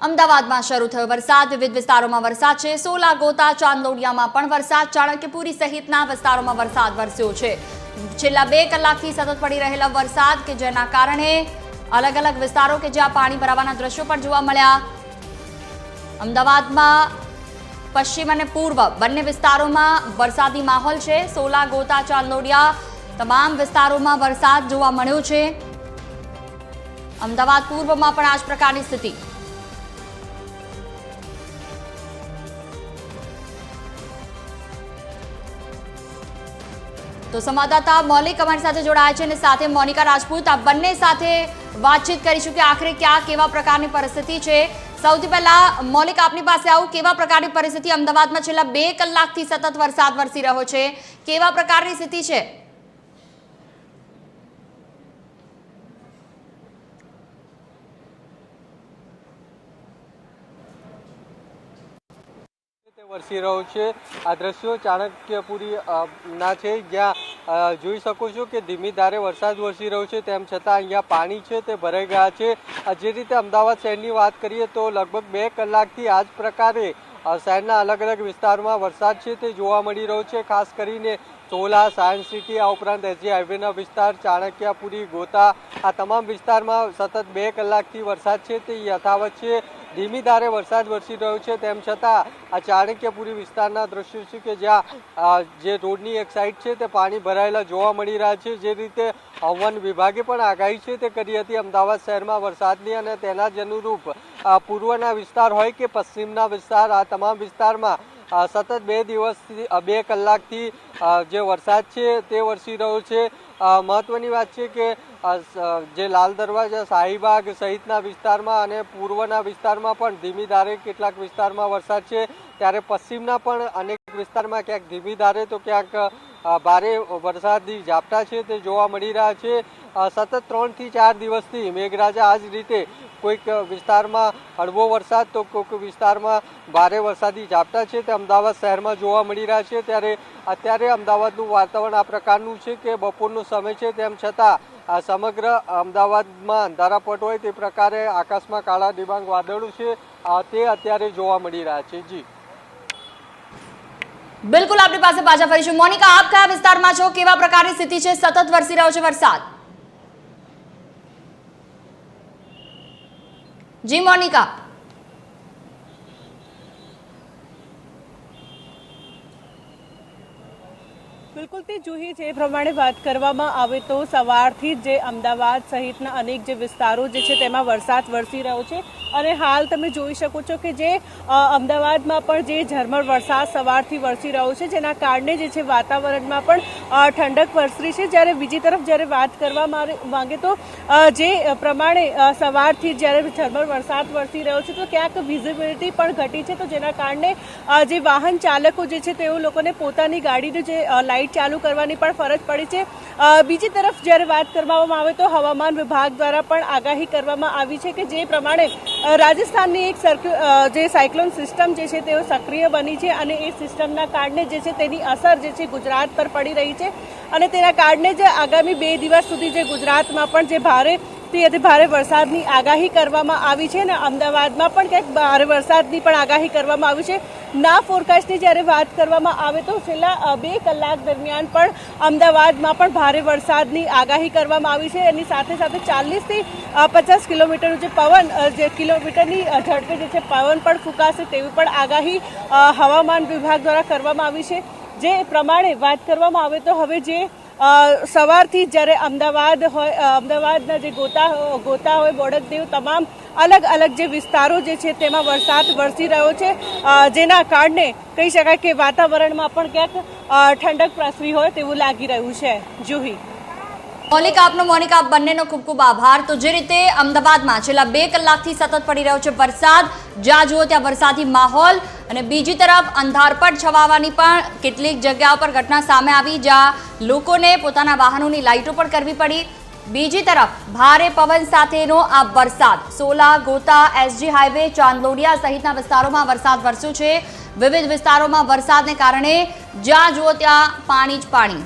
અમદાવાદમાં શરૂ થયો વરસાદ, વિવિધ વિસ્તારોમાં વરસાદ છે। સોલા, ગોતા, ચાંદલોડિયામાં પણ વરસાદ, ચાણક્યપુરી સહિતના વિસ્તારોમાં વરસાદ વરસ્યો છે। છેલ્લા 2 કલાકથી સતત પડી રહેલા વરસાદ કે જેના કારણે અલગ અલગ વિસ્તારો કે જ્યાં પાણી ભરાવાના દ્રશ્યો પણ જોવા મળ્યા। અમદાવાદમાં પશ્ચિમ અને પૂર્વ બંને વિસ્તારોમાં વરસાદી માહોલ છે। સોલા, ગોતા, ચાંદલોડિયા તમામ વિસ્તારોમાં વરસાદ જોવા મળ્યો છે। અમદાવાદ પૂર્વમાં પણ આ જ પ્રકારની સ્થિતિ। તો સંવાદદાતા મૌલિક અમારી સાથે જોડાયા છે અને સાથે મોનિકા રાજપૂત, આ બંને સાથે વાતચીત કરીશું કે આખરે ક્યાં કેવા પ્રકારની પરિસ્થિતિ છે। સૌથી પહેલા મૌલિક, આપની પાસે આવું, કેવા પ્રકારની પરિસ્થિતિ અમદાવાદમાં છેલ્લા 2 કલાકથી સતત વરસાદ વરસી રહ્યો છે, કેવા પ્રકારની સ્થિતિ છે? વરસી રહ્યો છે। આ દ્રશ્યો ચાણક્યપુરી ના છે, જ્યાં જોઈ શકો છો કે ધીમી ધારે વરસાદ વરસી રહ્યો છે, તેમ છતાં અહીંયા પાણી છે તે ભરાઈ ગયા છે। જે રીતે અમદાવાદ શહેરની વાત કરીએ તો લગભગ 2 કલાકથી આ જ પ્રકારે શહેરના અલગ અલગ વિસ્તારમાં વરસાદ છે તે જોવા મળી રહ્યો છે। ખાસ કરીને સોલા, સાયન્સ સિટી, આ ઉપરાંત એસજી હાઈવેના વિસ્તાર, ચાણક્યપુરી, ગોતા, આ તમામ વિસ્તારમાં સતત 2 કલાકથી વરસાદ છે તે યથાવત છે। ધીમી ધારે વરસાદ વરસી રહ્યો છે, તેમ છતાં આ ચાણક્યપુરી વિસ્તારના દ્રશ્યો છે કે જ્યાં જે રોડની એક સાઈડ છે તે પાણી ભરાયેલા જોવા મળી રહ્યા છે। જે રીતે હવામાન વિભાગે પણ આગાહી છે તે કરી હતી અમદાવાદ શહેરમાં વરસાદની, અને તેના જ અનુરૂપ પૂર્વના વિસ્તાર હોય કે પશ્ચિમના વિસ્તાર, આ તમામ વિસ્તારમાં સતત 2 દિવસથી 2 કલાકથી જે વરસાદ છે તે વરસી રહ્યો છે। મહત્વની વાત છે કે જે લાલ દરવાજા, શાહીબાગ સહિતના વિસ્તારમાં અને પૂર્વના વિસ્તારમાં પણ ધીમી ધારે કેટલાક વિસ્તારમાં વરસાદ છે, ત્યારે પશ્ચિમના પણ અનેક વિસ્તારમાં ક્યાંક ધીમી ધારે તો ક્યાંક ભારે વરસાદી ઝાપટા છે તે જોવા મળી રહ્યા છે। સતત 3 થી 4 દિવસથી મેઘરાજા આ જ રીતે કોઈક વિસ્તારમાં હળવો વરસાદ તો કોઈક વિસ્તારમાં ભારે વરસાદી ઝાપટા છે તે અમદાવાદ શહેરમાં જોવા મળી રહ્યા છે। ત્યારે અત્યારે અમદાવાદનું વાતાવરણ આ પ્રકારનું છે કે બપોરનો સમય છે, તેમ છતાં સમગ્ર અમદાવાદમાં અંધારાપટ હોય તે પ્રકારે આકાશમાં કાળા ડિબાંગ વાદળો છે તે અત્યારે જોવા મળી રહ્યા છે। જી બિલકુલ, આપણી પાસે પાછા ફરીશું। મોનિકા, આપ કયા વિસ્તારમાં છો, કેવા પ્રકારની સ્થિતિ છે? સતત વરસી રહ્યો છે વરસાદ। જી મોનિકા। બિલકુલ તે જુહી, જે પ્રમાણે વાત કરવામાં આવે તો સવારથી જે અમદાવાદ સહિતના અનેક જે વિસ્તારો જે છે તેમાં વરસાદ વરસી રહ્યો છે, અને હાલ તમે જોઈ શકો છો કે જે અમદાવાદમાં પણ જે ઝરમર વરસાદ સવારથી વરસી રહ્યો છે, જેના કારણે જે છે વાતાવરણમાં પણ ઠંડક વરસી છે। જ્યારે બીજી તરફ જ્યારે વાત કરવામાં માંગે તો જે પ્રમાણે સવારથી જ્યારે ઝરમર વરસાદ વરસી રહ્યો છે તો ક્યાંક વિઝિબિલિટી પણ ઘટી છે, તો જેના કારણે જે વાહન ચાલકો જે છે તેઓ લોકોને પોતાની ગાડીનું જે લાઇટ ચાલુ કરવાની પણ ફરજ પડી છે। બીજી તરફ જ્યારે વાત કરવામાં આવે તો હવામાન વિભાગ દ્વારા પણ આગાહી કરવામાં આવી છે કે જે પ્રમાણે રાજસ્થાનની એક જે સાયક્લોન સિસ્ટમ જે છે તેઓ સક્રિય બની છે, અને એ સિસ્ટમના કારણે જે છે તેની અસર જે છે ગુજરાત પર પડી રહી છે, અને તેના કારણે જે આગામી 2 દિવસ સુધી જે ગુજરાતમાં પણ જે ભારે વરસાદની આગાહી કરવામાં આવી છે, અને અમદાવાદમાં પણ ક્યાંક ભારે વરસાદની પણ આગાહી કરવામાં આવી છે। ના ફોરકાસ્ટની જ્યારે વાત કરવામાં આવે તો છેલ્લા 2 કલાક દરમિયાન પણ અમદાવાદમાં પણ ભારે વરસાદની આગાહી કરવામાં આવી છે। એની સાથે સાથે 40 થી 50 કિલોમીટરનું જે પવન, જે કિલોમીટરની ઝડપે જે છે પવન પણ ફૂંકાશે તેવી પણ આગાહી હવામાન વિભાગ દ્વારા કરવામાં આવી છે। જે પ્રમાણે વાત કરવામાં આવે તો હવે જે સવારથી જ્યારે અમદાવાદના જે ગોતા હોય, બોડકદેવ, તમામ અલગ અલગ જે વિસ્તારો જે છે તેમાં વરસાદ વરસી રહ્યો છે, જેના કારણે કહી શકાય કે વાતાવરણમાં પણ ક્યાંક ઠંડક પ્રસરી હોય તેવું લાગી રહ્યું છે। જુહી। મોનિકા, આપ બંનેનો ખૂબ ખૂબ આભાર। તો જે રીતે અમદાવાદમાં છેલ્લા 2 કલાકથી સતત પડી રહ્યો છે વરસાદ, જ્યાં જુઓ ત્યાં વરસાદી માહોલ, અને બીજી તરફ અંધારપટ છવાવાની પણ કેટલીક જગ્યાઓ પર ઘટના સામે આવી, જ્યાં લોકોને પોતાના વાહનોની લાઇટો પણ કરવી પડી। બીજી તરફ ભારે પવન સાથેનો આ વરસાદ સોલા, ગોતા, એસજી હાઈવે, ચાંદલોડિયા સહિતના વિસ્તારોમાં વરસાદ વરસ્યો છે। વિવિધ વિસ્તારોમાં વરસાદને કારણે જ્યાં જુઓ ત્યાં પાણી જ પાણી।